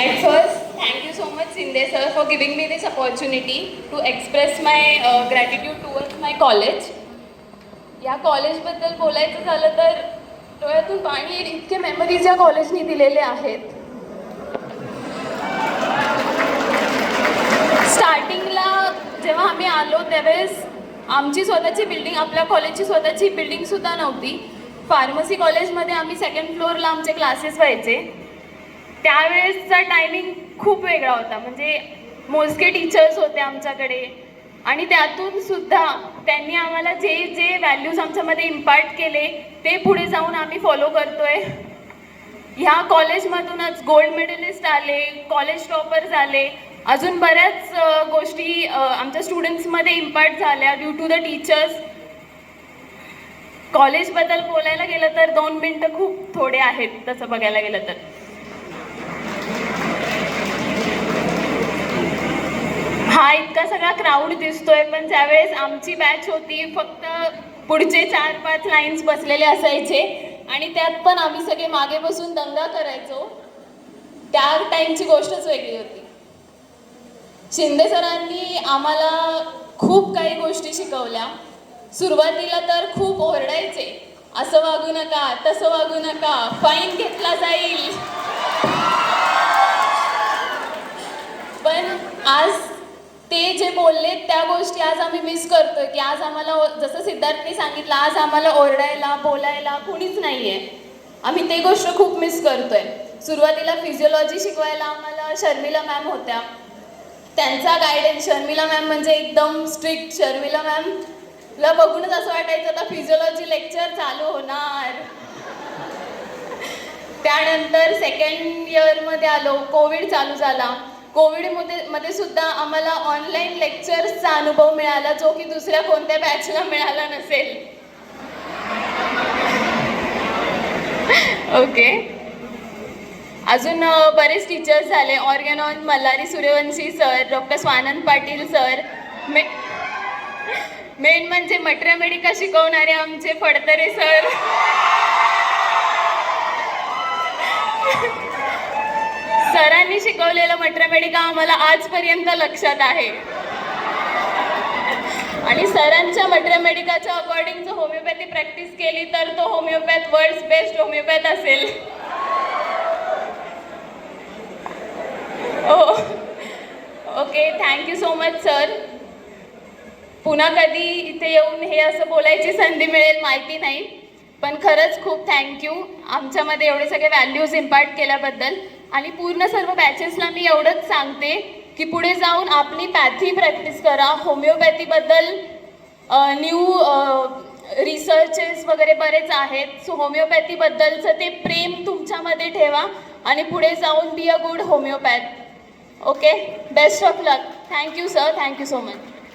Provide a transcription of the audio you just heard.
At first, thank you so much, Sinde sir, for giving me this opportunity to express my gratitude towards my college. या कॉलेजबद्दल बोलायचं झालं तर डोळ्यातून पाणी येईल इतके मेमरीज या कॉलेजने दिलेले आहेत. स्टार्टिंगला जेव्हा आम्ही आलो त्यावेळेस आमची स्वतःची बिल्डिंग, आपल्या कॉलेजची स्वतःची बिल्डिंगसुद्धा नव्हती. फार्मसी कॉलेजमध्ये आम्ही सेकंड फ्लोअरला आमचे क्लासेस व्हायचे. त्यावेळेसचा टायमिंग खूप वेगळा होता, म्हणजे मोजके टीचर्स होते आमच्याकडे आणि त्यातून सुद्धा त्यांनी आम्हाला जे जे व्हॅल्यूज आमच्यामध्ये इम्पार्ट केले ते पुढे जाऊन आम्ही फॉलो करतोय. ह्या कॉलेजमधूनच गोल्ड मेडलिस्ट आले, कॉलेज टॉपर झाले, अजून बऱ्याच गोष्टी आमच्या स्टुडंट्समध्ये इम्पार्ट झाल्या ड्यू टू द टीचर्स. कॉलेजबद्दल बोलायला गेलं तर 2 मिनटं खूप थोडे आहेत तसं बघायला गेलं तर. हा इतका सगळा क्राऊड दिसतोय, पण ज्यावेळेस आमची बॅच होती फक्त पुढचे 4-5 लाईन्स बसलेले असायचे आणि त्यात पण आम्ही सगळे मागे बसून दंगा करायचो. त्या टाईमची गोष्टच वेगळी होती. शिंदे सरांनी आम्हाला खूप काही गोष्टी शिकवल्या. सुरुवातीला तर खूप ओरडायचे, असं वागू नका, तसं वागू नका, फाईन घेतला जाईल. पण आज ते जे बोलले त्या गोष्टी आज आम्ही मिस करतोय, की आज आम्हाला जसं सिद्धार्थनी सांगितलं, आज आम्हाला ओरडायला बोलायला कुणीच नाही आहे. आम्ही ते गोष्ट खूप मिस करतोय. सुरुवातीला फिजिओलॉजी शिकवायला आम्हाला शर्मिला मॅम होत्या. त्यांचा गायडन्स, शर्मिला मॅम म्हणजे एकदम स्ट्रिक्ट. शर्मिला मॅमला बघूनच असं वाटायचं आता फिजिओलॉजी लेक्चर चालू होणार. त्यानंतर सेकंड इयरमध्ये आलो, कोविड चालू झाला. कोविडमध्ये सुद्धा आम्हाला ऑनलाईन लेक्चर्सचा अनुभव मिळाला, जो की दुसऱ्या कोणत्या बॅचला मिळाला नसेल. ओके, अजून बरेच टीचर्स झाले. Organon Malhari Suryavanshi sir, doctor Swanand Patil sir, main म्हणजे मट्रेमेडिका शिकवणारे आमचे फडतरे सर. सरांनी शिकवलेलं मट्रेमेडिका आम्हाला आजपर्यंत लक्षात आहे आणि सरांच्या मट्रेमेडिकाच्या अकॉर्डिंग जर होमिओपॅथी प्रॅक्टिस केली तर तो होमिओपॅथ वर्ल्ड्स बेस्ट होमिओपॅथ असेल. Okay, thank you so much sir. पुन्हा कधी इथे येऊन हे असं बोलायची संधी मिळेल माहिती नाही, पण खरंच खूप थँक्यू आमच्यामध्ये एवढे सगळे व्हॅल्यूज इम्पार्ट केल्याबद्दल. आणि पूर्ण सर्व बॅचेसला मी एवढंच सांगते की पुढे जाऊन आपली पॅथी प्रॅक्टिस करा. होमिओपॅथीबद्दल न्यू रिसर्चेस वगैरे बरेच आहेत. सो होमिओपॅथीबद्दलचं ते प्रेम तुमच्यामध्ये ठेवा आणि पुढे जाऊन be a good homeopath. Okay, best of luck. Thank you sir, thank you so much.